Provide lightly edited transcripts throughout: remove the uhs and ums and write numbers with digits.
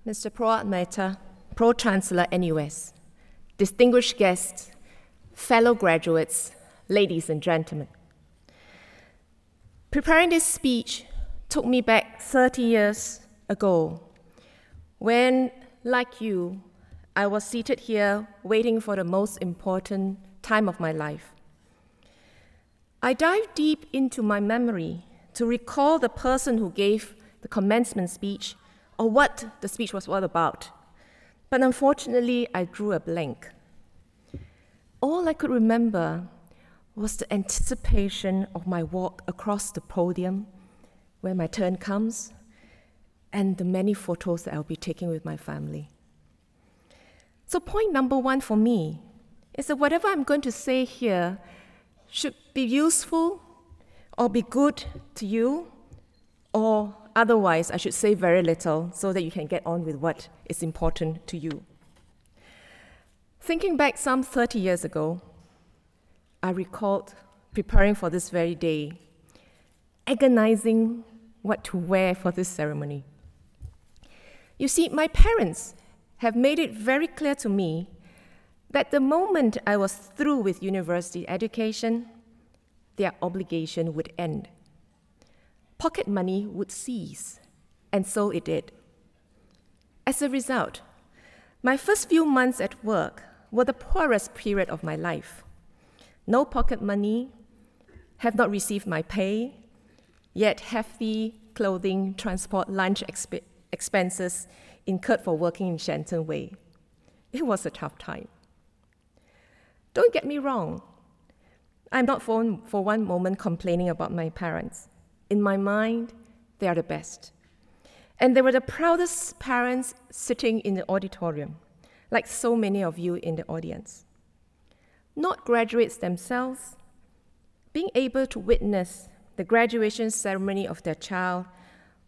Mr. Proat Mehta, Pro-Chancellor NUS, distinguished guests, fellow graduates, ladies and gentlemen. Preparing this speech took me back 30 years ago when, like you, I was seated here waiting for the most important time of my life. I dived deep into my memory to recall the person who gave the commencement speech or what the speech was all about. But unfortunately, I drew a blank. All I could remember was the anticipation of my walk across the podium when my turn comes and the many photos that I'll be taking with my family. So point number one for me is that whatever I'm going to say here should be useful or be good to you, or otherwise I should say very little so that you can get on with what is important to you. Thinking back some 30 years ago, I recalled preparing for this very day, agonizing what to wear for this ceremony. You see, my parents have made it very clear to me that the moment I was through with university education, their obligation would end. Pocket money would cease, and so it did. As a result, my first few months at work were the poorest period of my life. No pocket money, have not received my pay, yet hefty clothing, transport, lunch expenses incurred for working in Shenton Way. It was a tough time. Don't get me wrong, I'm not for one moment complaining about my parents. In my mind, they are the best. And they were the proudest parents sitting in the auditorium, like so many of you in the audience. Not graduates themselves, being able to witness the graduation ceremony of their child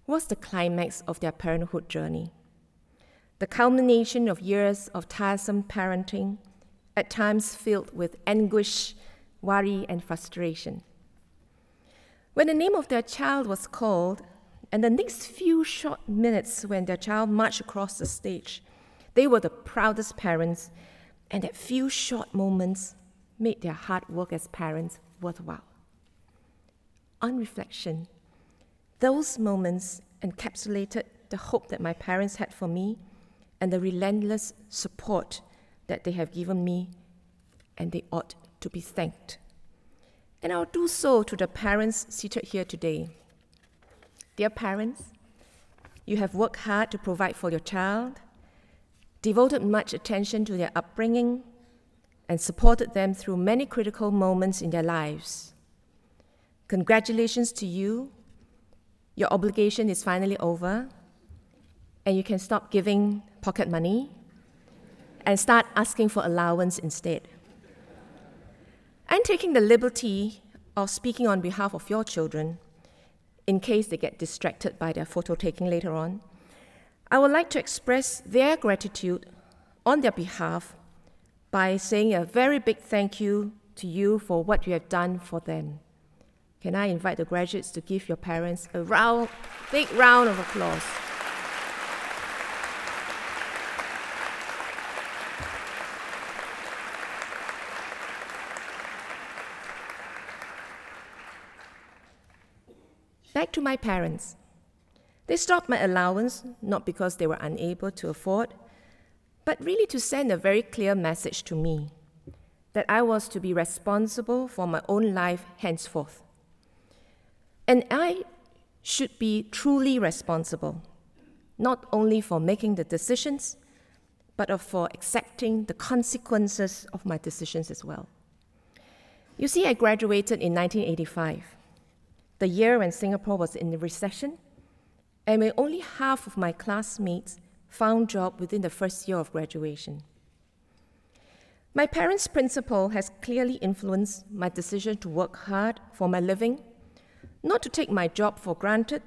was the climax of their parenthood journey. The culmination of years of tiresome parenting, at times filled with anguish, worry, and frustration. When the name of their child was called, and the next few short minutes when their child marched across the stage, they were the proudest parents, and that few short moments made their hard work as parents worthwhile. On reflection, those moments encapsulated the hope that my parents had for me and the relentless support that they have given me, and they ought to be thanked. And I'll do so to the parents seated here today. Dear parents, you have worked hard to provide for your child, devoted much attention to their upbringing, and supported them through many critical moments in their lives. Congratulations to you. Your obligation is finally over, and you can stop giving pocket money and start asking for allowance instead. I'm taking the liberty of speaking on behalf of your children, in case they get distracted by their photo taking later on. I would like to express their gratitude on their behalf by saying a very big thank you to you for what you have done for them. Can I invite the graduates to give your parents a big round of applause? Back to my parents. They stopped my allowance, not because they were unable to afford, but really to send a very clear message to me that I was to be responsible for my own life henceforth. And I should be truly responsible, not only for making the decisions, but for accepting the consequences of my decisions as well. You see, I graduated in 1985, the year when Singapore was in the recession, and when only half of my classmates found jobs within the first year of graduation. My parents' principle has clearly influenced my decision to work hard for my living, not to take my job for granted,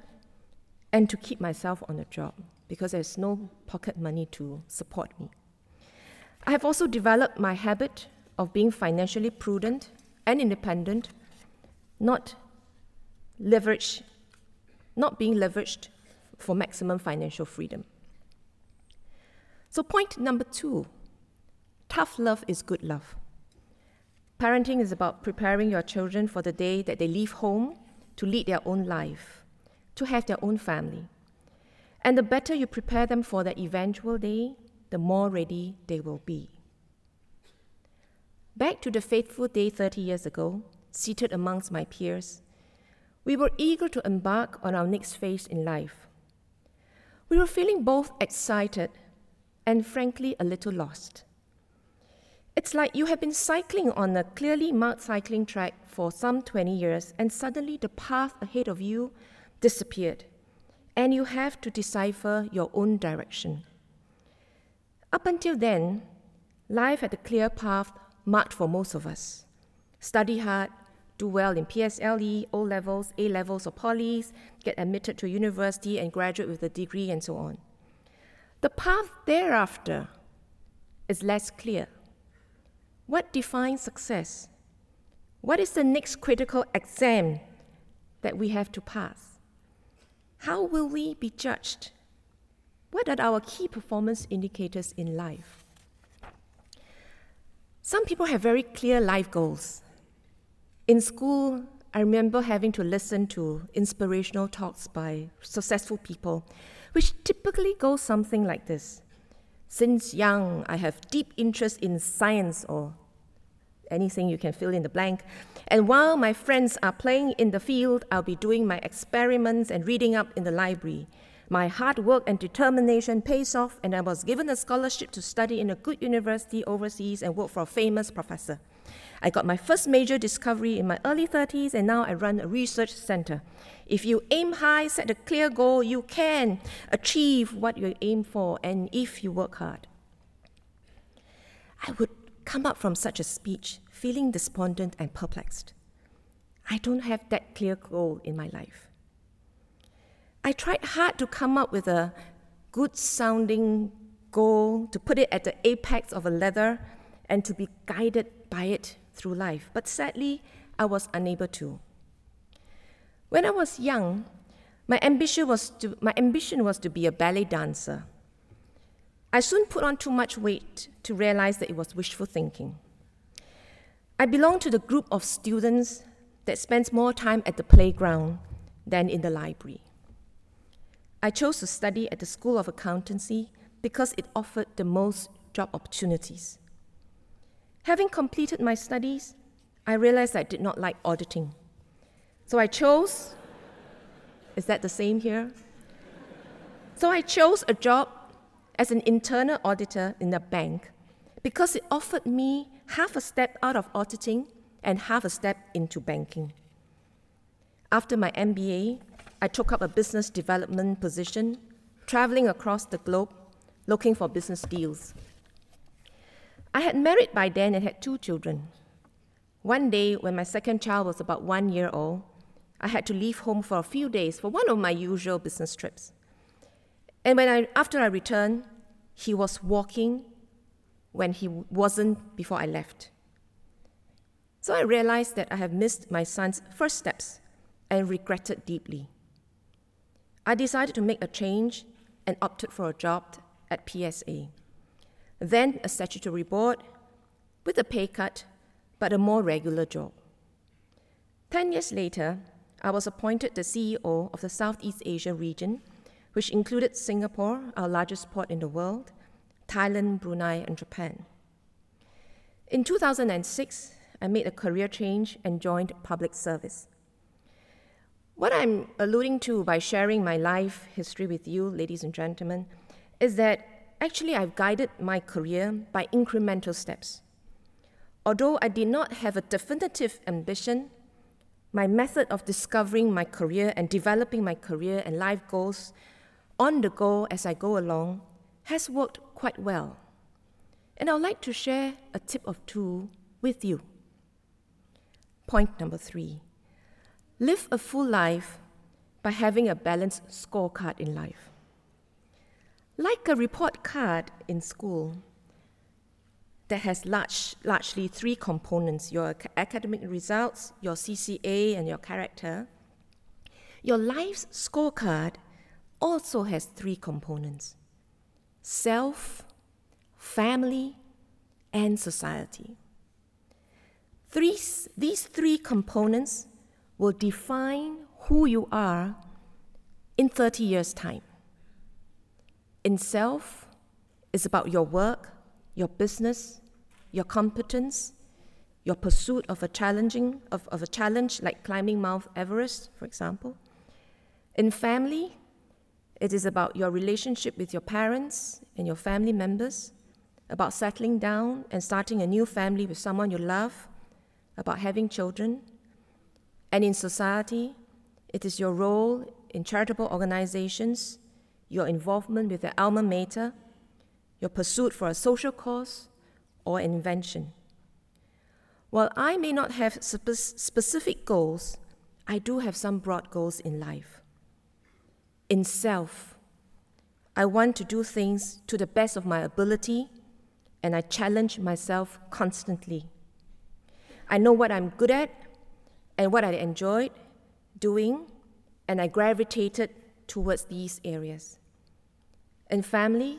and to keep myself on the job, because there's no pocket money to support me. I have also developed my habit of being financially prudent and independent, not being leveraged for maximum financial freedom. So point number 2, tough love is good love. Parenting is about preparing your children for the day that they leave home to lead their own life, to have their own family. And the better you prepare them for that eventual day, the more ready they will be. Back to the fateful day 30 years ago, seated amongst my peers, we were eager to embark on our next phase in life. We were feeling both excited and frankly a little lost. It's like you have been cycling on a clearly marked cycling track for some 20 years and suddenly the path ahead of you disappeared and you have to decipher your own direction. Up until then, life had a clear path marked for most of us. Study hard, do well in PSLE, O-levels, A-levels or polys, get admitted to university and graduate with a degree and so on. The path thereafter is less clear. What defines success? What is the next critical exam that we have to pass? How will we be judged? What are our key performance indicators in life? Some people have very clear life goals. In school, I remember having to listen to inspirational talks by successful people, which typically go something like this. Since young, I have deep interest in science or anything you can fill in the blank. And while my friends are playing in the field, I'll be doing my experiments and reading up in the library. My hard work and determination pays off, and I was given a scholarship to study in a good university overseas and work for a famous professor. I got my first major discovery in my early 30s, and now I run a research center. If you aim high, set a clear goal, you can achieve what you aim for, and if you work hard. I would come up from such a speech feeling despondent and perplexed. I don't have that clear goal in my life. I tried hard to come up with a good-sounding goal, to put it at the apex of a ladder, and to be guided by it through life. But sadly, I was unable to. When I was young, my ambition was to be a ballet dancer. I soon put on too much weight to realize that it was wishful thinking. I belonged to the group of students that spends more time at the playground than in the library. I chose to study at the School of Accountancy because it offered the most job opportunities. Having completed my studies, I realized I did not like auditing. So I chose, is that the same here? So I chose a job as an internal auditor in a bank because it offered me half a step out of auditing and half a step into banking. After my MBA, I took up a business development position, traveling across the globe, looking for business deals. I had married by then and had 2 children. One day, when my second child was about 1 year old, I had to leave home for a few days for one of my usual business trips. And after I returned, he was walking when he wasn't before I left. So I realized that I have missed my son's first steps and regretted deeply. I decided to make a change and opted for a job at PSA. Then a statutory board with a pay cut, but a more regular job. 10 years later, I was appointed the CEO of the Southeast Asia region, which included Singapore, our largest port in the world, Thailand, Brunei, and Japan. In 2006, I made a career change and joined public service. What I'm alluding to by sharing my life history with you, ladies and gentlemen, is that actually I've guided my career by incremental steps. Although I did not have a definitive ambition, my method of discovering my career and developing my career and life goals on the go as I go along has worked quite well. And I'd like to share a tip of 2 with you. Point number 3. Live a full life by having a balanced scorecard in life. Like a report card in school that has largely 3 components, your academic results, your CCA, and your character, your life's scorecard also has 3 components: self, family, and society. These three components will define who you are in 30 years' time. In self, it's about your work, your business, your competence, your pursuit of a challenge like climbing Mount Everest, for example. In family, it is about your relationship with your parents and your family members, about settling down and starting a new family with someone you love, about having children. And in society, it is your role in charitable organizations, your involvement with the alma mater, your pursuit for a social cause or an invention. While I may not have specific goals, I do have some broad goals in life. In self, I want to do things to the best of my ability, and I challenge myself constantly. I know what I'm good at and what I enjoyed doing, and I gravitated towards these areas. In family,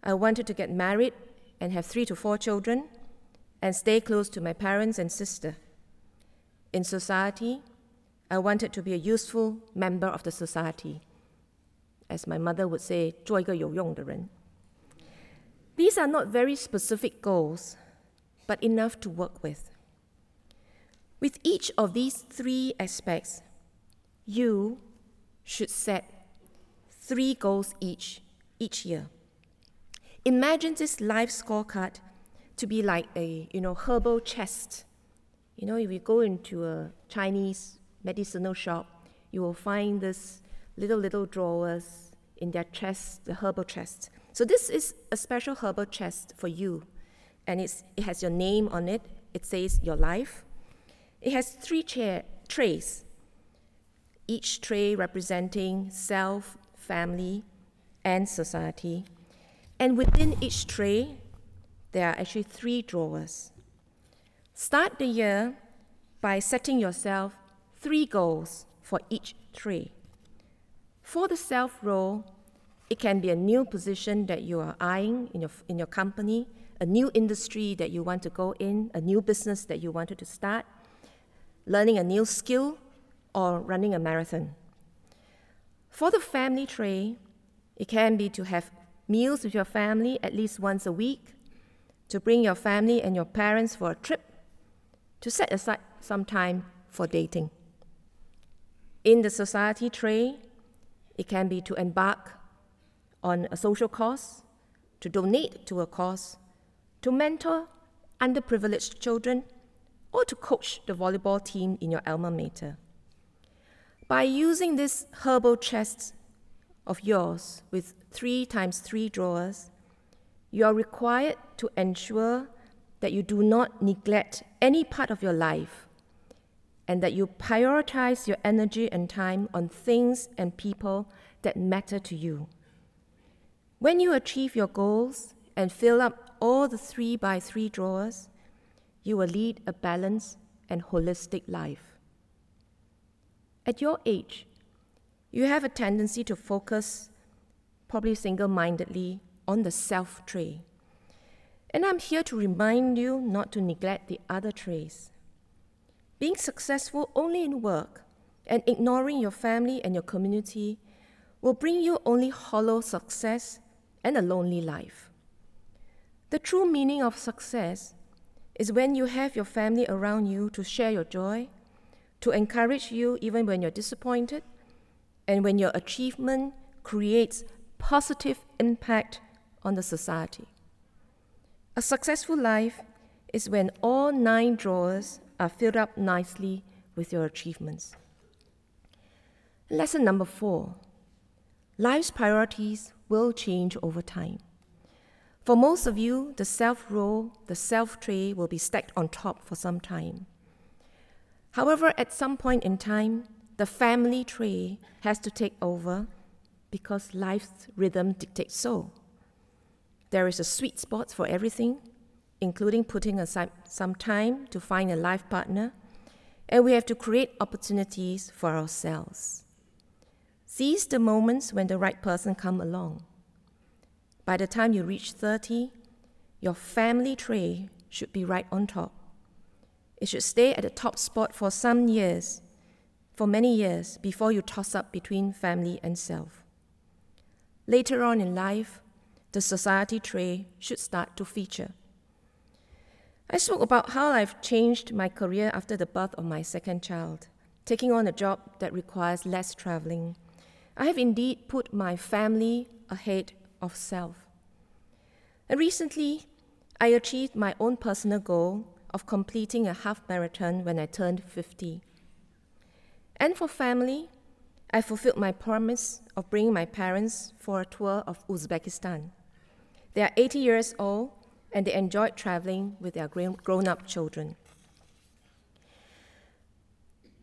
I wanted to get married and have 3 to 4 children and stay close to my parents and sister. In society, I wanted to be a useful member of the society. As my mother would say, 做一个有用的人. These are not very specific goals, but enough to work with. With each of these 3 aspects, you should set 3 goals each year. Imagine this life scorecard to be like a herbal chest. If you go into a Chinese medicinal shop, you will find this little drawers in their chest, the herbal chest. So this is a special herbal chest for you, and it has your name on it. It says your life. It has 3 trays, each tray representing self, family, and society. And within each tray, there are actually 3 drawers. Start the year by setting yourself 3 goals for each tray. For the self role, it can be a new position that you are eyeing in your company, a new industry that you want to go in, a new business that you wanted to start, learning a new skill, or running a marathon. For the family tray, it can be to have meals with your family at least once a week, to bring your family and your parents for a trip, to set aside some time for dating. In the society tray, it can be to embark on a social cause, to donate to a cause, to mentor underprivileged children, or to coach the volleyball team in your alma mater. By using this herbal chest of yours with 3 times 3 drawers, you are required to ensure that you do not neglect any part of your life and that you prioritize your energy and time on things and people that matter to you. When you achieve your goals and fill up all the 3 by 3 drawers, you will lead a balanced and holistic life. At your age, you have a tendency to focus, probably single-mindedly, on the self tray. And I'm here to remind you not to neglect the other trays. Being successful only in work and ignoring your family and your community will bring you only hollow success and a lonely life. The true meaning of success is when you have your family around you to share your joy, to encourage you even when you're disappointed, and when your achievement creates positive impact on the society. A successful life is when all 9 drawers are filled up nicely with your achievements. Lesson number 4. Life's priorities will change over time. For most of you, the self role, the self tray will be stacked on top for some time. However, at some point in time, the family tray has to take over because life's rhythm dictates so. There is a sweet spot for everything, including putting aside some time to find a life partner, and we have to create opportunities for ourselves. Seize the moments when the right person comes along. By the time you reach 30, your family tray should be right on top. It should stay at the top spot for many years, before you toss up between family and self. Later on in life, the society tray should start to feature. I spoke about how I've changed my career after the birth of my second child, taking on a job that requires less traveling. I have indeed put my family ahead of self. And recently, I achieved my own personal goal of completing a half marathon when I turned 50. And for family, I fulfilled my promise of bringing my parents for a tour of Uzbekistan. They are 80 years old, and they enjoyed traveling with their grown-up children.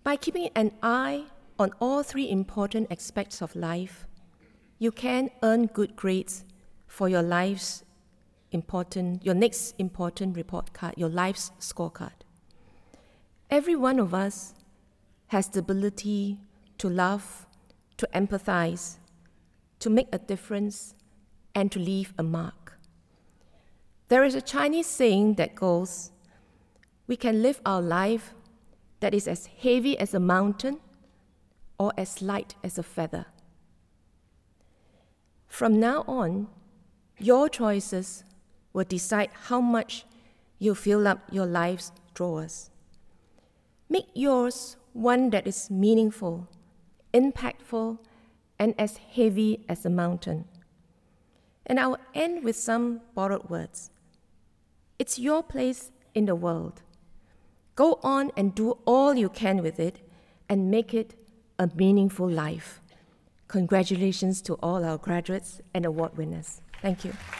By keeping an eye on all three important aspects of life, you can earn good grades for your next important report card, your life's scorecard. Every one of us has the ability to love, to empathize, to make a difference, and to leave a mark. There is a Chinese saying that goes, we can live our life that is as heavy as a mountain or as light as a feather. From now on, your choices will decide how much you fill up your life's drawers. Make yours one that is meaningful, impactful, and as heavy as a mountain. And I'll end with some borrowed words. It's your place in the world. Go on and do all you can with it and make it a meaningful life. Congratulations to all our graduates and award winners. Thank you.